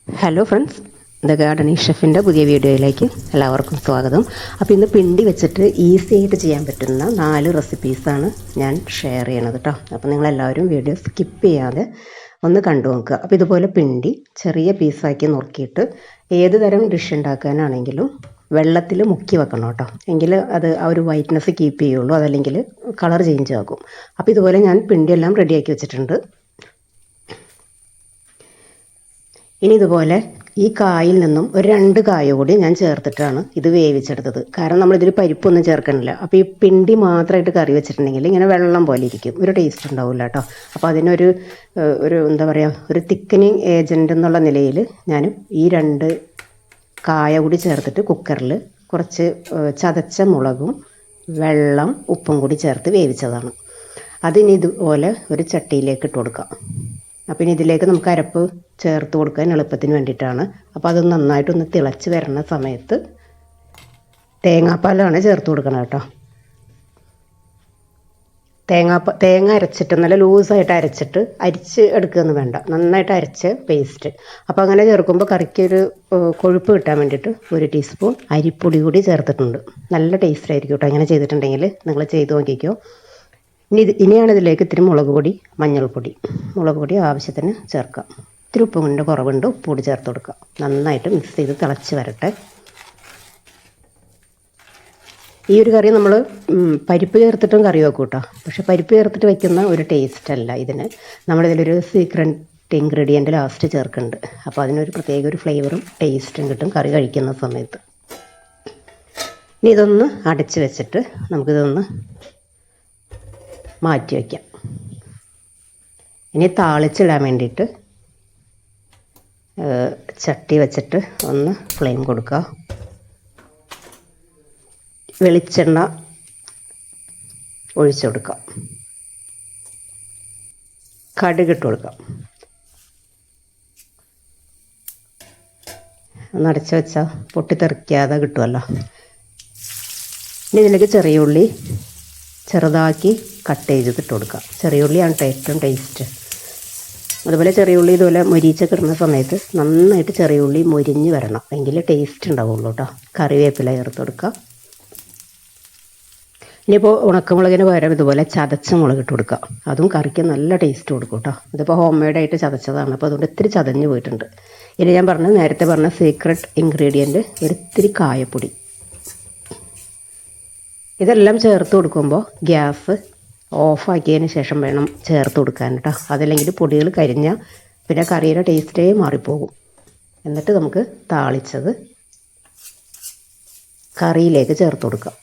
Hello friends, the gardening ഷെഫിൻ്റെ പുതിയ വീഡിയോയിലേക്ക് എല്ലാവർക്കും സ്വാഗതം. അപ്പോൾ ഇന്ന് പിണ്ടി വെച്ചിട്ട് ഈസി ആയിട്ട് ചെയ്യാൻ പറ്റുന്ന 4 റെസിപ്പീസാണ് ഞാൻ ഷെയർ ചെയ്യണത് കേട്ടോ. അപ്പോൾ നിങ്ങളെല്ലാവരും വീഡിയോ സ്കിപ്പ് ചെയ്യാതെ ഒന്ന് കണ്ടു നോക്കുക. അപ്പോൾ ഇതുപോലെ പിണ്ടി ചെറിയ പീസാക്കി നുറുക്കിയിട്ട് ഏത് തരം ഡിഷ് ഉണ്ടാക്കാനാണെങ്കിലും വെള്ളത്തിൽ മുക്കി വെക്കണം കേട്ടോ. എങ്കിൽ അത് ആ ഒരു വൈറ്റ്നസ് കീപ്പ് ചെയ്യുള്ളൂ, അതല്ലെങ്കിൽ കളർ ചേഞ്ച് ആകും. അപ്പോൾ ഇതുപോലെ ഞാൻ പിണ്ടിയെല്ലാം റെഡിയാക്കി വെച്ചിട്ടുണ്ട്. ഇനി ഇതുപോലെ ഈ കായിൽ നിന്നും ഒരു 2 കായ കൂടി ഞാൻ ചേർത്തിട്ടാണ് ഇത് വേവിച്ചെടുത്തത്. കാരണം നമ്മളിതിൽ പരിപ്പൊന്നും ചേർക്കണില്ല. അപ്പോൾ ഈ പിണ്ടി മാത്രമായിട്ട് കറി വെച്ചിട്ടുണ്ടെങ്കിൽ ഇങ്ങനെ വെള്ളം പോലെ ഇരിക്കും, ഒരു ടേസ്റ്റ് ഉണ്ടാവില്ല കേട്ടോ. അപ്പോൾ അതിനൊരു എന്താ പറയുക, ഒരു തിക്കനിങ് ഏജൻറ്റ് എന്നുള്ള നിലയിൽ ഞാൻ ഈ 2 കായ കൂടി ചേർത്തിട്ട് കുക്കറിൽ കുറച്ച് ചതച്ച മുളകും വെള്ളം ഉപ്പും കൂടി ചേർത്ത് വേവിച്ചതാണ്. അതിനി ഇതുപോലെ ഒരു ചട്ടിയിലേക്ക് ഇട്ട് കൊടുക്കാം. അപ്പം ഇനി ഇതിലേക്ക് നമുക്ക് അരപ്പ് ചേർത്ത് കൊടുക്കാൻ എളുപ്പത്തിന് വേണ്ടിയിട്ടാണ്. അപ്പോൾ അത് നന്നായിട്ടൊന്ന് തിളച്ച് വരുന്ന സമയത്ത് തേങ്ങാപ്പാലാണ് ചേർത്ത് കൊടുക്കണം കേട്ടോ. തേങ്ങ അരച്ചിട്ട് നല്ല ലൂസായിട്ട് അരിച്ച് എടുക്കുകയൊന്നും വേണ്ട, നന്നായിട്ട് അരച്ച് പേസ്റ്റ്. അപ്പോൾ അങ്ങനെ ചേർക്കുമ്പോൾ കറിക്കൊരു കൊഴുപ്പ് കിട്ടാൻ വേണ്ടിയിട്ട് 1 ടീസ്പൂൺ അരിപ്പൊടി കൂടി ചേർത്തിട്ടുണ്ട്. നല്ല ടേസ്റ്റ് ആയിരിക്കും കേട്ടോ ഇങ്ങനെ ചെയ്തിട്ടുണ്ടെങ്കിൽ. നിങ്ങൾ ചെയ്ത് നോക്കിക്കോ. ഇനിയാണ് ഇതിലേക്ക് ഇത്തിരി മുളക് പൊടി, മുളക് പൊടി ആവശ്യത്തിന് ചേർക്കാം. ഇത്തിരി ഉപ്പ് കൊണ്ട് കുറവുണ്ട്, ഉപ്പ് കൂടി ചേർത്ത് കൊടുക്കാം. നന്നായിട്ട് മിക്സ് ചെയ്ത് തിളച്ച് വരട്ടെ. ഈ ഒരു കറി നമ്മൾ പരിപ്പ് ചേർത്തിട്ടും കറി വെക്കും കേട്ടോ. പക്ഷെ പരിപ്പ് ചേർത്തിട്ട് വയ്ക്കുന്ന ഒരു ടേസ്റ്റ് അല്ല ഇതിന്. നമ്മളിതിലൊരു സീക്രട്ട് ഇൻഗ്രീഡിയൻറ്റ് ലാസ്റ്റ് ചേർക്കുന്നുണ്ട്. അപ്പോൾ അതിനൊരു പ്രത്യേക ഒരു ഫ്ലേവറും ടേസ്റ്റും കിട്ടും കറി കഴിക്കുന്ന സമയത്ത്. ഇനി ഇതൊന്ന് അടച്ച് വെച്ചിട്ട് നമുക്കിതൊന്ന് മാറ്റി വയ്ക്കാം. ഇനി താളിച്ചിടാൻ വേണ്ടിയിട്ട് ചട്ടി വെച്ചിട്ട് ഒന്ന് ഫ്ലെയിം കൊടുക്കുക. വെളിച്ചെണ്ണ ഒഴിച്ചു കൊടുക്കാം. കടുകിട്ട് കൊടുക്കാം. ഒന്ന് അടച്ചു വെച്ചാൽ പൊട്ടിത്തെറിക്കാതെ കിട്ടുമല്ലോ. ഇനി ഇതിലേക്ക് ചെറിയ ഉള്ളി ചെറുതാക്കി കട്ട് ചെയ്തിട്ട് കൊടുക്കാം. ചെറിയ ഉള്ളിയാണ് ഏറ്റവും ടേസ്റ്റ്. അതുപോലെ ചെറിയ ഉള്ളി ഇതുപോലെ മൊരിച്ചൊക്കെ ഇടുന്ന സമയത്ത് നന്നായിട്ട് ചെറിയ ഉള്ളി മൊരിഞ്ഞ് വരണം, എങ്കിൽ ടേസ്റ്റ് ഉണ്ടാവുള്ളൂ കേട്ടോ. കറിവേപ്പില ചേർത്ത് കൊടുക്കാം. ഇനിയിപ്പോൾ ഉണക്കമുളകിന് പകരം ഇതുപോലെ ചതച്ച മുളക് ഇട്ട് കൊടുക്കാം. അതും കറിക്ക് നല്ല ടേസ്റ്റ് കൊടുക്കും കേട്ടോ. ഇതിപ്പോൾ ഹോം മെയ്ഡായിട്ട് ചതച്ചതാണ്, അപ്പോൾ അതുകൊണ്ട് ഇത്തിരി ചതഞ്ഞ് പോയിട്ടുണ്ട്. ഇനി ഞാൻ നേരത്തെ പറഞ്ഞ സീക്രട്ട് ഇൻഗ്രീഡിയൻറ്റ് ഒരിത്തിരി കായപ്പൊടി. ഇതെല്ലാം ചേർത്ത് കൊടുക്കുമ്പോൾ ഗ്യാസ് ഓഫാക്കിയതിന് ശേഷം വേണം ചേർത്ത് കൊടുക്കാൻ കേട്ടോ. അതല്ലെങ്കിൽ പൊടികൾ കരിഞ്ഞാൽ പിന്നെ കറിയുടെ ടേസ്റ്റേ മാറിപ്പോകും. എന്നിട്ട് നമുക്ക് താളിച്ചത് കറിയിലേക്ക് ചേർത്ത് കൊടുക്കാം.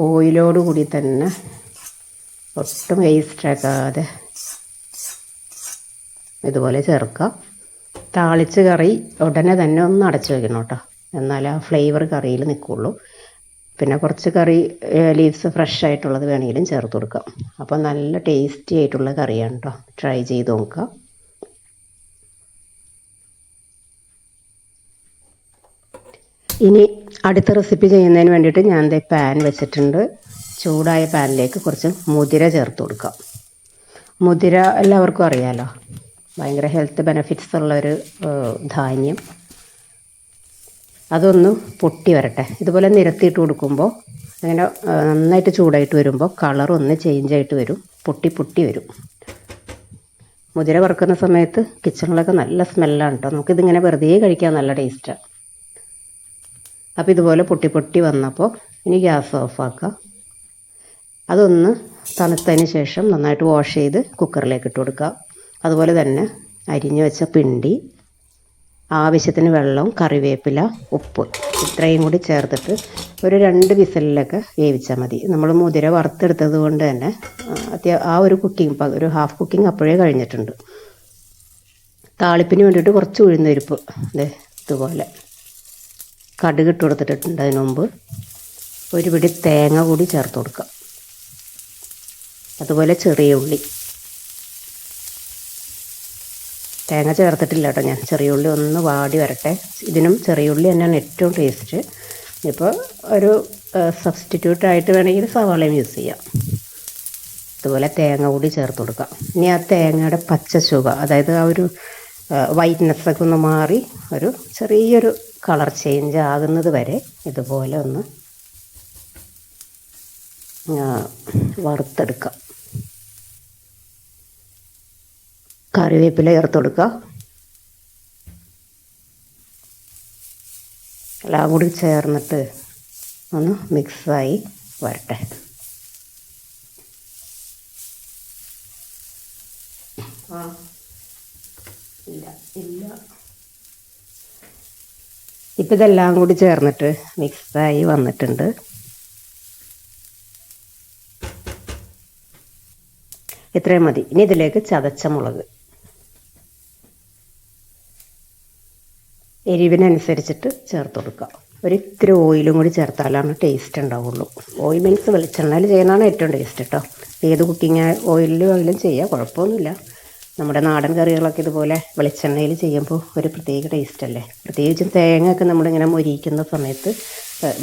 ഓയിലോട് കൂടി തന്നെ ഒട്ടും വേസ്റ്റാക്കാതെ ഇതുപോലെ ചേർക്കാം. താളിച്ച് കറി ഉടനെ തന്നെ ഒന്ന് അടച്ചു വയ്ക്കണം കേട്ടോ, എന്നാൽ ആ ഫ്ലേവർ കറിയിൽ നിൽക്കുള്ളൂ. പിന്നെ കുറച്ച് കറി ലീവ്സ് ഫ്രഷ് ആയിട്ടുള്ളത് വേണമെങ്കിലും ചേർത്ത് കൊടുക്കാം. അപ്പോൾ നല്ല ടേസ്റ്റി ആയിട്ടുള്ള കറിയാണ് കേട്ടോ. ട്രൈ ചെയ്ത് നോക്കുക. ഇനി അടുത്ത റെസിപ്പി ചെയ്യുന്നതിന് വേണ്ടിയിട്ട് ഞാൻ പാൻ വെച്ചിട്ടുണ്ട്. ചൂടായ പാനിലേക്ക് കുറച്ച് മുതിര ചേർത്ത് കൊടുക്കാം. മുതിര എല്ലാവർക്കും അറിയാമല്ലോ, ഭയങ്കര ഹെൽത്ത് ബെനഫിറ്റ്സ് ഉള്ളൊരു ധാന്യം. അതൊന്ന് പൊട്ടി വരട്ടെ. ഇതുപോലെ നിരത്തിയിട്ട് കൊടുക്കുമ്പോൾ അങ്ങനെ നന്നായിട്ട് ചൂടായിട്ട് വരുമ്പോൾ കളറൊന്ന് ചേഞ്ചായിട്ട് വരും, പൊട്ടി വരും. മുതിര വറുക്കുന്ന സമയത്ത് കിച്ചണിലൊക്കെ നല്ല സ്മെല്ലാണ് കേട്ടോ. നമുക്കിതിങ്ങനെ വെറുതെ കഴിക്കാൻ നല്ല ടേസ്റ്റാണ്. അപ്പോൾ ഇതുപോലെ പൊട്ടി വന്നപ്പോൾ ഇനി ഗ്യാസ് ഓഫാക്കുക. അതൊന്ന് തണുത്തതിന് ശേഷം നന്നായിട്ട് വാഷ് ചെയ്ത് കുക്കറിലേക്ക് ഇട്ട് കൊടുക്കുക. അതുപോലെ തന്നെ അരിഞ്ഞു വെച്ച പിണ്ടി, ആവശ്യത്തിന് വെള്ളം, കറിവേപ്പില, ഉപ്പ് ഇത്രയും കൂടി ചേർത്തിട്ട് ഒരു 2 വിസിലൊക്കെ വേവിച്ചാൽ മതി. നമ്മൾ മുതിര വറുത്തെടുത്തത് കൊണ്ട് തന്നെ ആ ഒരു കുക്കിംഗ്, ഒരു ഹാഫ് കുക്കിംഗ് അപ്പോഴേ കഴിഞ്ഞിട്ടുണ്ട്. താളിപ്പിന് വേണ്ടിയിട്ട് കുറച്ച് ഉഴുന്നുപരിപ്പ് ഇതുപോലെ കടുകിട്ട് കൊടുത്തിട്ടുണ്ട്. അതിന് മുമ്പ് ഒരു പിടി തേങ്ങ കൂടി ചേർത്ത് കൊടുക്കാം. അതുപോലെ ചെറിയ ഉള്ളി, തേങ്ങ ചേർത്തിട്ടില്ല കേട്ടോ ഞാൻ. ചെറിയ ഉള്ളി ഒന്ന് വാടി വരട്ടെ. ഇതിനും ചെറിയ ഉള്ളി തന്നെയാണ് ഏറ്റവും ടേസ്റ്റ്. ഇപ്പോൾ ഒരു സബ്സ്റ്റിറ്റ്യൂട്ടായിട്ട് വേണമെങ്കിൽ സവാളയും യൂസ് ചെയ്യാം. ഇതുപോലെ തേങ്ങ കൂടി ചേർത്ത് കൊടുക്കാം. ഇനി ആ തേങ്ങയുടെ പച്ച ചുവ, അതായത് ആ ഒരു വൈറ്റ്നെസ്സൊക്കെ ഒന്ന് മാറി ഒരു ചെറിയൊരു കളർ ചേഞ്ച് ആകുന്നത് വരെ ഇതുപോലെ ഒന്ന് വറുത്തെടുക്കാം. കറിവേപ്പില ചേർത്ത് കൊടുക്കുക. എല്ലാം കൂടി ചേർന്നിട്ട് ഒന്ന് മിക്സായി വരട്ടെ. ഇപ്പം ഇതെല്ലാം കൂടി ചേർന്നിട്ട് മിക്സായി വന്നിട്ടുണ്ട്. ഇത്രയും മതി. ഇനി ഇതിലേക്ക് ചതച്ച മുളക് എരിവിനനുസരിച്ചിട്ട് ചേർത്ത് കൊടുക്കുക. ഒരിത്തിരി ഓയിലും കൂടി ചേർത്താലാണ് ടേസ്റ്റ് ഉണ്ടാവുള്ളൂ. ഓയിൽ മീൻസ് വെളിച്ചെണ്ണയിൽ ചെയ്യുന്നതാണ് ഏറ്റവും ടേസ്റ്റ് കേട്ടോ. ഏത് കുക്കിംഗ് ഓയിലിലും അതിലും ചെയ്യുക, കുഴപ്പമൊന്നുമില്ല. നമ്മുടെ നാടൻ കറികളൊക്കെ ഇതുപോലെ വെളിച്ചെണ്ണയിൽ ചെയ്യുമ്പോൾ ഒരു പ്രത്യേക ടേസ്റ്റ് അല്ലേ. പ്രത്യേകിച്ചും തേങ്ങയൊക്കെ നമ്മളിങ്ങനെ മൊരിയിക്കുന്ന സമയത്ത്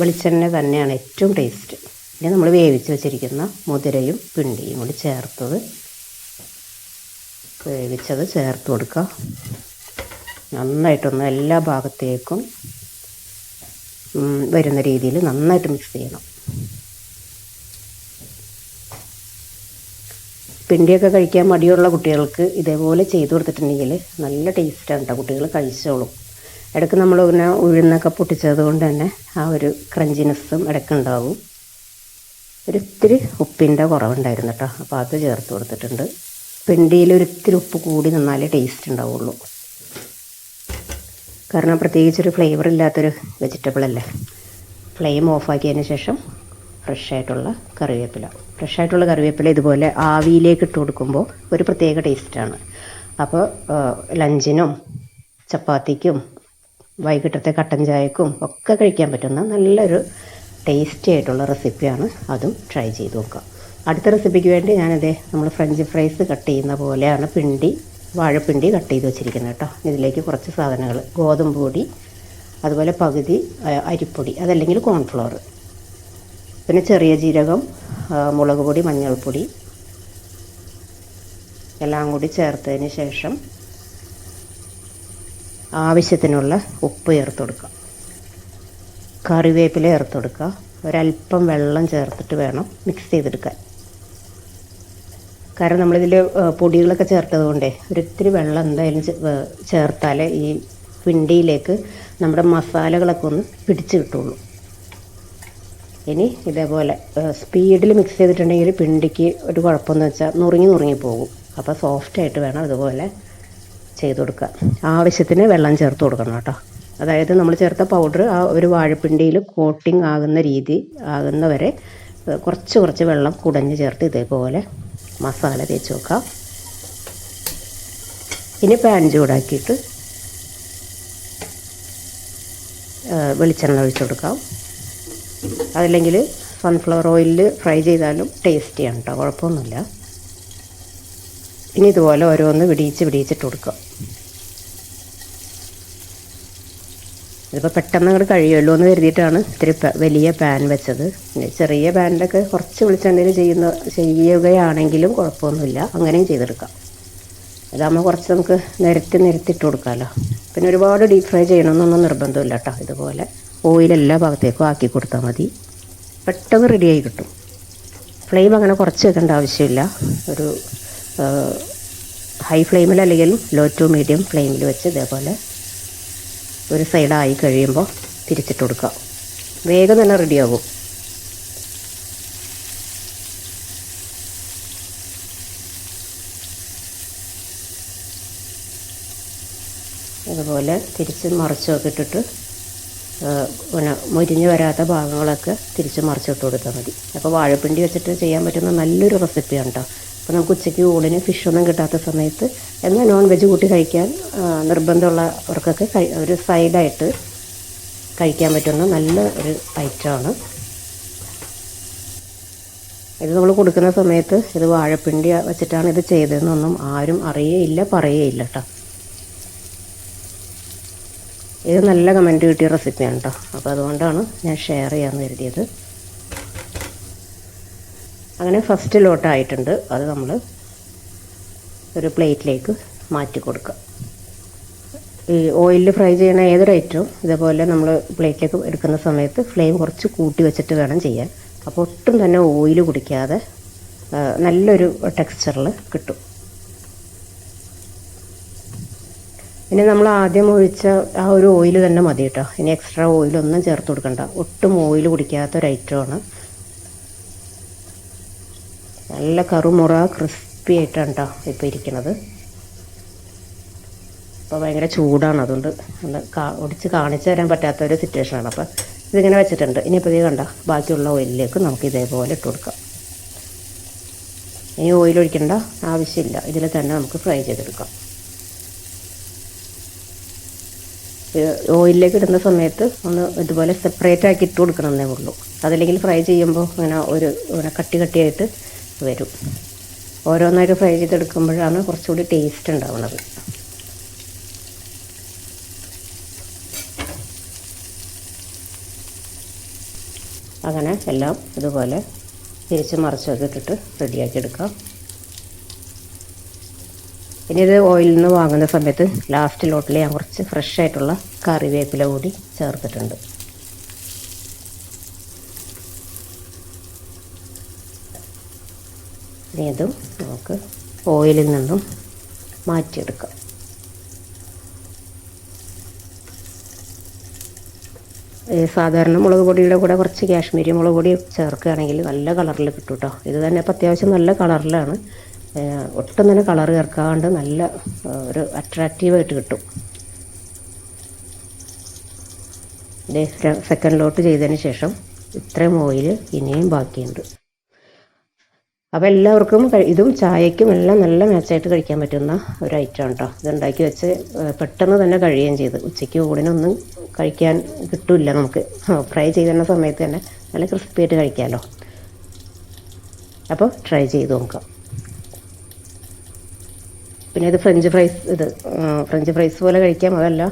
വെളിച്ചെണ്ണ തന്നെയാണ് ഏറ്റവും ടേസ്റ്റ്. പിന്നെ നമ്മൾ വേവിച്ച് വെച്ചിരിക്കുന്ന മുതിരയും പിണ്ടിയും കൂടി വേവിച്ചത് ചേർത്ത് കൊടുക്കുക. നന്നായിട്ടൊന്ന് എല്ലാ ഭാഗത്തേക്കും വരുന്ന രീതിയിൽ നന്നായിട്ട് മിക്സ് ചെയ്യണം. പിണ്ടിയൊക്കെ കഴിക്കാൻ മടിയുള്ള കുട്ടികൾക്ക് ഇതേപോലെ ചെയ്തു കൊടുത്തിട്ടുണ്ടെങ്കിൽ നല്ല ടേസ്റ്റാണ് കേട്ടോ. കുട്ടികൾ കഴിച്ചോളും. ഇടയ്ക്ക് നമ്മൾ ഇങ്ങനെ ഉഴുന്നൊക്കെ പൊട്ടിച്ചത് കൊണ്ട് തന്നെ ആ ഒരു ക്രഞ്ചിനെസ്സും ഇടയ്ക്കുണ്ടാവും. ഒരിത്തിരി ഉപ്പിൻ്റെ കുറവുണ്ടായിരുന്നു കേട്ടോ, അപ്പോൾ അത് ചേർത്ത് കൊടുത്തിട്ടുണ്ട്. പിണ്ടിയിൽ ഒരിത്തിരി ഉപ്പ് കൂടി നിന്നാലേ ടേസ്റ്റ് ഉണ്ടാവുള്ളൂ. കാരണം പ്രത്യേകിച്ചൊരു ഫ്ലേവർ ഇല്ലാത്തൊരു വെജിറ്റബിൾ അല്ലേ. ഫ്ലെയിം ഓഫാക്കിയതിന് ശേഷം ഫ്രഷായിട്ടുള്ള കറിവേപ്പില ഇതുപോലെ ആവിയിലേക്ക് ഇട്ട് കൊടുക്കുമ്പോൾ ഒരു പ്രത്യേക ടേസ്റ്റാണ്. അപ്പോൾ ലഞ്ചിനും ചപ്പാത്തിക്കും വൈകിട്ടത്തെ കട്ടൻ ചായക്കും ഒക്കെ കഴിക്കാൻ പറ്റുന്ന നല്ലൊരു ടേസ്റ്റി ആയിട്ടുള്ള റെസിപ്പിയാണ്. അതും ട്രൈ ചെയ്ത് നോക്കാം. അടുത്ത റെസിപ്പിക്ക് വേണ്ടി ഞാനിതേ നമ്മൾ ഫ്രഞ്ച് ഫ്രൈസ് കട്ട് ചെയ്യുന്ന പോലെയാണ് വാഴപ്പിണ്ടി കട്ട് ചെയ്ത് വെച്ചിരിക്കുന്നത് കേട്ടോ. ഇതിലേക്ക് കുറച്ച് സാധനങ്ങൾ, ഗോതമ്പ് പൊടി, അതുപോലെ പകുതി അരിപ്പൊടി, അതല്ലെങ്കിൽ കോൺഫ്ലവർ, പിന്നെ ചെറിയ ജീരകം, മുളക് പൊടി, മഞ്ഞൾപ്പൊടി എല്ലാം കൂടി ചേർത്തതിന് ശേഷം ആവശ്യത്തിനുള്ള ഉപ്പ് ചേർത്ത് കൊടുക്കുക. കറിവേപ്പില ചേർത്ത് കൊടുക്കുക. ഒരല്പം വെള്ളം ചേർത്തിട്ട് വേണം മിക്സ് ചെയ്തെടുക്കാൻ. കാരണം നമ്മളിതിൽ പൊടികളൊക്കെ ചേർത്തത് കൊണ്ടേ ഒരിത്തിരി വെള്ളം എന്തായാലും ചേർത്താലേ ഈ പിണ്ടിയിലേക്ക് നമ്മുടെ മസാലകളൊക്കെ ഒന്ന് പിടിച്ച് കിട്ടുള്ളൂ. ഇനി ഇതേപോലെ സ്പീഡിൽ മിക്സ് ചെയ്തിട്ടുണ്ടെങ്കിൽ പിണ്ടിക്ക് ഒരു കുഴപ്പമെന്ന് വെച്ചാൽ നുറുങ്ങി പോകും. അപ്പോൾ സോഫ്റ്റായിട്ട് വേണം ഇതുപോലെ ചെയ്ത് കൊടുക്കുക. ആവശ്യത്തിന് വെള്ളം ചേർത്ത് കൊടുക്കണം കേട്ടോ. അതായത് നമ്മൾ ചേർത്ത പൗഡർ ആ ഒരു വാഴപ്പിണ്ടിയിൽ കോട്ടിങ് ആകുന്നവരെ കുറച്ച് വെള്ളം കുടഞ്ഞ് ചേർത്ത് ഇതേപോലെ മസാല തേച്ച് വെക്കാം. ഇനി പാൻ ചൂടാക്കിയിട്ട് വെളിച്ചെണ്ണ ഒഴിച്ച് കൊടുക്കാം. അതല്ലെങ്കിൽ സൺഫ്ലവർ ഓയിലിൽ ഫ്രൈ ചെയ്താലും ടേസ്റ്റിയാണ് കേട്ടോ, കുഴപ്പമൊന്നുമില്ല. ഇനി ഇതുപോലെ ഓരോന്ന് വിടിയിച്ചിട്ട് കൊടുക്കുക. ഇതിപ്പോൾ പെട്ടെന്ന് അങ്ങോട്ട് കഴിയുമല്ലോ എന്ന് കരുതിയിട്ടാണ് ഇത്തിരി വലിയ പാൻ വെച്ചത്. ചെറിയ പാനിലൊക്കെ കുറച്ച് വെളിച്ചെണ്ണയിൽ ചെയ്യുകയാണെങ്കിലും കുഴപ്പമൊന്നുമില്ല, അങ്ങനെയും ചെയ്തെടുക്കാം. ഇതാകുമ്പോൾ കുറച്ച് നമുക്ക് നിരത്തിട്ട് കൊടുക്കാമല്ലോ. പിന്നെ ഒരുപാട് ഡീപ്പ് ഫ്രൈ ചെയ്യണമെന്നൊന്നും നിർബന്ധമില്ല കേട്ടോ. ഇതുപോലെ ഓയിലെല്ലാ ഭാഗത്തേക്കും ആക്കി കൊടുത്താൽ മതി, പെട്ടെന്ന് റെഡിയായി കിട്ടും. ഫ്ലെയിം അങ്ങനെ കുറച്ച് വെക്കേണ്ട ആവശ്യമില്ല. ഒരു ഹൈ ഫ്ലെയിമിൽ അല്ലെങ്കിൽ ലോ ടു മീഡിയം ഫ്ലെയിമിൽ വെച്ച് ഇതേപോലെ ഒരു സൈഡായി കഴിയുമ്പോൾ തിരിച്ചിട്ട് കൊടുക്കുക. വേഗം തന്നെ റെഡിയാകും. അതുപോലെ തിരിച്ച് മറിച്ചൊക്കെ ഇട്ടിട്ട് പിന്നെ മൊരിഞ്ഞ് വരാത്ത ഭാഗങ്ങളൊക്കെ തിരിച്ച് മറിച്ചിട്ട് കൊടുത്താൽ മതി. അപ്പോൾ വാഴപ്പിണ്ടി വെച്ചിട്ട് ചെയ്യാൻ പറ്റുന്ന നല്ലൊരു റെസിപ്പിയാണ് കേട്ടോ. അപ്പോൾ നമുക്ക് ഉച്ചയ്ക്ക് ഊണിന് ഫിഷൊന്നും കിട്ടാത്ത സമയത്ത് എന്നാൽ നോൺ വെജ് കൂട്ടി കഴിക്കാൻ നിർബന്ധമുള്ളവർക്കൊക്കെ ഒരു സൈഡായിട്ട് കഴിക്കാൻ പറ്റുന്ന നല്ല ഒരു ഐറ്റമാണ് ഇത്. നമ്മൾ കൊടുക്കുന്ന സമയത്ത് ഇത് വാഴപ്പിണ്ടി വെച്ചിട്ടാണ് ഇത് ചെയ്തതെന്നൊന്നും ആരും അറിയേയില്ല, പറയേയില്ല കേട്ടോ. ഇത് നല്ല കമൻറ്റ് കിട്ടിയ റെസിപ്പിയാണ് കേട്ടോ. അപ്പോൾ അതുകൊണ്ടാണ് ഞാൻ ഷെയർ ചെയ്യാമെന്ന് കരുതിയത്. അങ്ങനെ ഫസ്റ്റ് ലോട്ടായിട്ടുണ്ട്. അത് നമ്മൾ ഒരു പ്ലേറ്റിലേക്ക് മാറ്റി കൊടുക്കുക. ഈ ഓയിലിൽ ഫ്രൈ ചെയ്യണ ഏതൊരു ഐറ്റവും ഇതേപോലെ നമ്മൾ പ്ലേറ്റിലേക്ക് എടുക്കുന്ന സമയത്ത് ഫ്ലെയിം കുറച്ച് കൂട്ടി വെച്ചിട്ട് വേണം ചെയ്യാൻ. അപ്പോൾ ഒട്ടും തന്നെ ഓയിൽ കുടിക്കാതെ നല്ലൊരു ടെക്സ്ചറിൽ കിട്ടും. ഇനി നമ്മൾ ആദ്യം ഒഴിച്ച ആ ഒരു ഓയിൽ തന്നെ മതി കേട്ടോ. ഇനി എക്സ്ട്രാ ഓയിലൊന്നും ചേർത്ത് കൊടുക്കണ്ട. ഒട്ടും ഓയിൽ കുടിക്കാത്തൊരു ഐറ്റമാണ്. നല്ല കറുമുറ ക്രിസ്പി ആയിട്ടാണ് കേട്ടോ ഇപ്പോൾ ഇരിക്കുന്നത്. അപ്പോൾ ഭയങ്കര ചൂടാണ്, അതുകൊണ്ട് ഒന്ന് ഒടിച്ച് കാണിച്ചു തരാൻ പറ്റാത്തൊരു സിറ്റുവേഷനാണ്. അപ്പോൾ ഇതിങ്ങനെ വെച്ചിട്ടുണ്ട്. ഇനിയിപ്പോൾ ഇത് കണ്ട ബാക്കിയുള്ള ഓയിലിലേക്ക് നമുക്ക് ഇതേപോലെ ഇട്ട് കൊടുക്കാം. ഇനി ഓയിൽ ഒഴിക്കേണ്ട ആവശ്യമില്ല, ഇതിൽ തന്നെ നമുക്ക് ഫ്രൈ ചെയ്തെടുക്കാം. ഓയിലിലേക്ക് ഇടുന്ന സമയത്ത് ഒന്ന് ഇതുപോലെ സെപ്പറേറ്റ് ആക്കി ഇട്ട് കൊടുക്കണമെന്നേ ഉള്ളൂ. അതല്ലെങ്കിൽ ഫ്രൈ ചെയ്യുമ്പോൾ ഇങ്ങനെ കട്ടി കട്ടിയായിട്ട് വരും. ഓരോന്നായിട്ട് ഫ്രൈ ചെയ്തെടുക്കുമ്പോഴാണ് കുറച്ചുകൂടി ടേസ്റ്റ് ഉണ്ടാവുന്നത്. അങ്ങനെ എല്ലാം ഇതുപോലെ തിരിച്ച് മറിച്ചൊക്കെ ഇട്ടിട്ട് റെഡിയാക്കി എടുക്കാം. ഇനി ഇത് ഓയിലിൽ നിന്ന് വാങ്ങുന്ന സമയത്ത് ലാസ്റ്റിലോട്ടിൽ ഞാൻ കുറച്ച് ഫ്രഷ് ആയിട്ടുള്ള കറിവേപ്പില കൂടി ചേർത്തിട്ടുണ്ട്. ഇനി ഇതും നമുക്ക് ഓയിലിൽ നിന്നും മാറ്റിയെടുക്കാം. സാധാരണ മുളക് പൊടിയുടെ കൂടെ കുറച്ച് കാശ്മീരി മുളക് പൊടി ചേർക്കുകയാണെങ്കിൽ നല്ല കളറിൽ കിട്ടും കേട്ടോ. ഇത് തന്നെ ഇപ്പോൾ അത്യാവശ്യം നല്ല കളറിലാണ്. ഒട്ടും തന്നെ കളർ ചേർക്കാണ്ട് നല്ല ഒരു അട്രാക്റ്റീവായിട്ട് കിട്ടും. ഇത് സെക്കൻഡിലോട്ട് ചെയ്തതിന് ശേഷം ഇത്രയും ഓയിൽ ഇനിയും ബാക്കിയുണ്ട്. അപ്പോൾ എല്ലാവർക്കും ഇതും ചായയ്ക്കും എല്ലാം നല്ല മാച്ചായിട്ട് കഴിക്കാൻ പറ്റുന്ന ഒരു ഐറ്റമാണ് കേട്ടോ. ഇതുണ്ടാക്കി വെച്ച് പെട്ടെന്ന് തന്നെ കഴിയുകയും ചെയ്ത് ഉച്ചയ്ക്ക് ഊണിനൊന്നും കഴിക്കാൻ കിട്ടില്ല. നമുക്ക് ഫ്രൈ ചെയ്യുന്ന സമയത്ത് തന്നെ നല്ല ക്രിസ്പിയായിട്ട് കഴിക്കാമല്ലോ. അപ്പോൾ ട്രൈ ചെയ്ത് നോക്കാം. പിന്നെ ഇത് ഫ്രഞ്ച് ഫ്രൈസ് പോലെ കഴിക്കാം. അതല്ല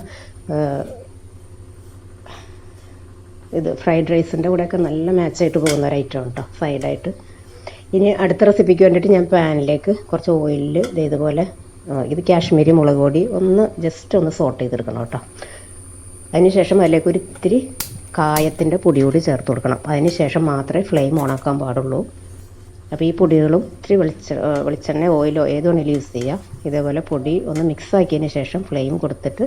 ഇത് ഫ്രൈഡ് റൈസിൻ്റെ കൂടെയൊക്കെ നല്ല മാച്ചായിട്ട് പോകുന്ന ഒരു ഐറ്റമാണ് കേട്ടോ സൈഡായിട്ട്. ഇനി അടുത്ത റെസിപ്പിക്ക് വേണ്ടിയിട്ട് ഞാൻ പാനിലേക്ക് കുറച്ച് ഓയിലിൽ ഇതുപോലെ ഇത് കാശ്മീരി മുളക് പൊടി ജസ്റ്റ് ഒന്ന് സോട്ട് ചെയ്തെടുക്കണം കേട്ടോ. അതിന് ശേഷം അതിലേക്ക് ഒരു ഇത്തിരി കായത്തിൻ്റെ പൊടി കൂടി ചേർത്ത് കൊടുക്കണം. അതിന് ശേഷം മാത്രമേ ഫ്ലെയിം ഓണാക്കാൻ പാടുള്ളൂ. അപ്പോൾ ഈ പൊടികളും ഇത്തിരി വെളിച്ചെണ്ണ ഓയിലോ ഏത് വേണമെങ്കിലും യൂസ് ചെയ്യാം. ഇതേപോലെ പൊടി ഒന്ന് മിക്സ് ആക്കിയതിന് ശേഷം ഫ്ലെയിം കൊടുത്തിട്ട്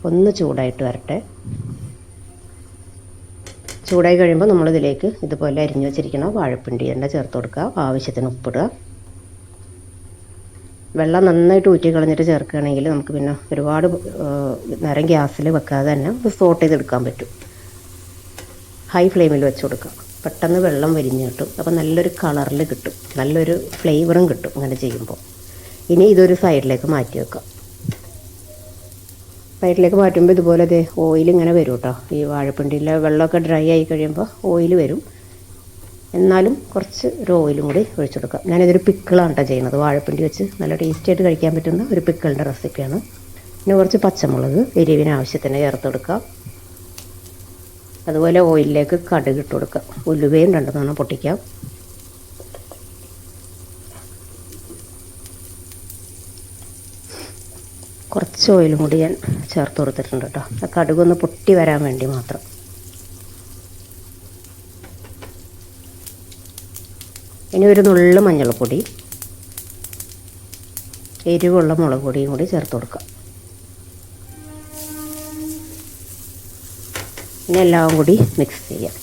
ഒന്ന് ചൂടായിട്ട് വരട്ടെ. ചൂടായി കഴിയുമ്പോൾ നമ്മളിതിലേക്ക് ഇതുപോലെ അരിഞ്ഞു വെച്ചിരിക്കുന്ന വാഴപ്പിണ്ടി എണ്ണ ചേർത്ത് കൊടുക്കുക. ആവശ്യത്തിന് ഉപ്പിടുക. വെള്ളം നന്നായിട്ട് ഊറ്റി കളഞ്ഞിട്ട് ചേർക്കുകയാണെങ്കിൽ നമുക്ക് പിന്നെ ഒരുപാട് നേരം ഗ്യാസിൽ വെക്കാതെ തന്നെ സോട്ട് ചെയ്തെടുക്കാൻ പറ്റും. ഹൈ ഫ്ലെയിമിൽ വെച്ച് കൊടുക്കാം. പെട്ടെന്ന് വെള്ളം വലിഞ്ഞ് കിട്ടും. അപ്പോൾ നല്ലൊരു കളറിൽ കിട്ടും, നല്ലൊരു ഫ്ലേവറും കിട്ടും അങ്ങനെ ചെയ്യുമ്പോൾ. ഇനി ഇതൊരു സൈഡിലേക്ക് മാറ്റി വെക്കാം. സൈഡിലേക്ക് മാറ്റുമ്പോൾ ഇതുപോലെ ഓയിൽ ഇങ്ങനെ വരും കേട്ടോ. ഈ വാഴപ്പിണ്ടിയിലെ വെള്ളമൊക്കെ ഡ്രൈ ആയി കഴിയുമ്പോൾ ഓയിൽ വരും. എന്നാലും കുറച്ച് ഒരു ഓയിലും കൂടി ഒഴിച്ചു കൊടുക്കാം. ഞാനിതൊരു പിക്കിളാണ് കേട്ടോ ചെയ്യുന്നത്. വാഴപ്പിണ്ടി വെച്ച് നല്ല ടേസ്റ്റിയായിട്ട് കഴിക്കാൻ പറ്റുന്ന ഒരു പിക്കിളിൻ്റെ റെസിപ്പിയാണ്. പിന്നെ കുറച്ച് പച്ചമുളക് എരിവിന് ആവശ്യത്തിന് ചേർത്ത് കൊടുക്കാം. അതുപോലെ ഓയിലിലേക്ക് കടുക് ഇട്ട് കൊടുക്കാം. ഉലുവയും 2 പൊട്ടിക്കാം. കുറച്ച് ഓയിലും കൂടി ഞാൻ ചേർത്ത് കൊടുത്തിട്ടുണ്ട് കേട്ടോ. ആ കടുകൊന്ന് പൊട്ടി വരാൻ വേണ്ടി മാത്രം. ഇനി ഒരു നുള്ളു മഞ്ഞൾപ്പൊടി, എരിവുള്ള മുളക് പൊടിയും കൂടി ചേർത്ത് കൊടുക്കാം. ഇനി എല്ലാം കൂടി മിക്സ് ചെയ്യാം.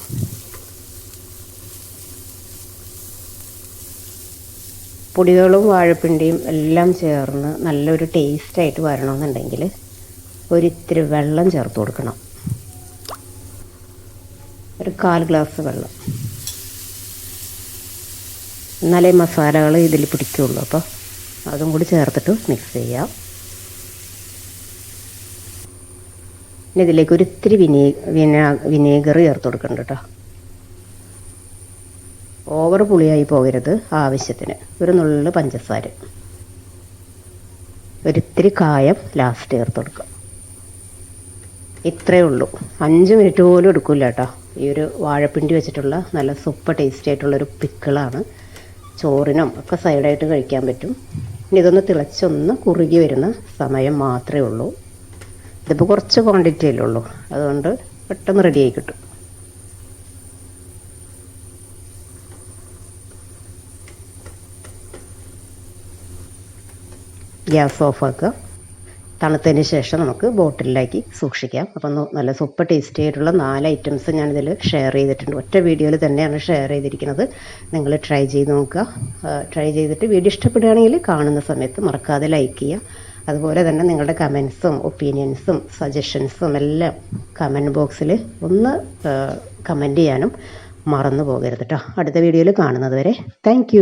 പൊടികളും വാഴപ്പിണ്ടിയും എല്ലാം ചേർന്ന് നല്ലൊരു ടേസ്റ്റായിട്ട് വരണമെന്നുണ്ടെങ്കിൽ ഒരിത്തിരി വെള്ളം ചേർത്ത് കൊടുക്കണം. ഒരു 1/4 ഗ്ലാസ് വെള്ളം. എന്നാലേ മസാലകൾ ഇതിൽ പിടിക്കുകയുള്ളൂ. അപ്പോൾ അതും കൂടി ചേർത്തിട്ട് മിക്സ് ചെയ്യാം. ഇനി ഇതിലേക്ക് ഒരിത്തിരി വിനീഗർ ചേർത്ത് കൊടുക്കുന്നുണ്ട് കേട്ടോ. ഓവർ പുളിയായി പോകരുത്. ആവശ്യത്തിന് ഒരു നുള്ളു പഞ്ചസാര, ഒരിത്തിരി കായം ലാസ്റ്റ് ചേർത്ത് കൊടുക്കുക. ഇത്രയേ ഉള്ളൂ. 5 മിനിറ്റ് പോലും എടുക്കില്ല കേട്ടോ. ഈ ഒരു വാഴപ്പിണ്ടി വെച്ചിട്ടുള്ള നല്ല സൂപ്പർ ടേസ്റ്റി ആയിട്ടുള്ളൊരു പിക്കിളാണ്. ചോറിനും ഒക്കെ സൈഡായിട്ട് കഴിക്കാൻ പറ്റും. ഇനി ഇതൊന്ന് തിളച്ചൊന്ന് കുറുകി വരുന്ന സമയം മാത്രമേ ഉള്ളൂ. ഇതിപ്പോൾ കുറച്ച് ക്വാണ്ടിറ്റിയല്ലേ ഉള്ളൂ, അതുകൊണ്ട് പെട്ടെന്ന് റെഡിയായി കിട്ടും. ഗ്യാസ് ഓഫാക്കുക. തണുത്തതിന് ശേഷം നമുക്ക് ബോട്ടിലാക്കി സൂക്ഷിക്കാം. അപ്പം നല്ല സൂപ്പർ ടേസ്റ്റി ആയിട്ടുള്ള 4 ഐറ്റംസ് ഞാനിതിൽ ഷെയർ ചെയ്തിട്ടുണ്ട്. ഒറ്റ വീഡിയോയിൽ തന്നെയാണ് ഷെയർ ചെയ്തിരിക്കുന്നത്. നിങ്ങൾ ട്രൈ ചെയ്ത് നോക്കുക. ട്രൈ ചെയ്തിട്ട് വീഡിയോ ഇഷ്ടപ്പെടുകയാണെങ്കിൽ കാണുന്ന സമയത്ത് മറക്കാതെ ലൈക്ക് ചെയ്യുക. അതുപോലെ തന്നെ നിങ്ങളുടെ കമൻസും ഒപ്പീനിയൻസും സജഷൻസും എല്ലാം കമൻറ്റ് ബോക്സിൽ ഒന്ന് കമൻറ്റ് ചെയ്യാനും മറന്നു പോകരുത് കേട്ടോ. അടുത്ത വീഡിയോയിൽ കാണുന്നത് വരെ താങ്ക്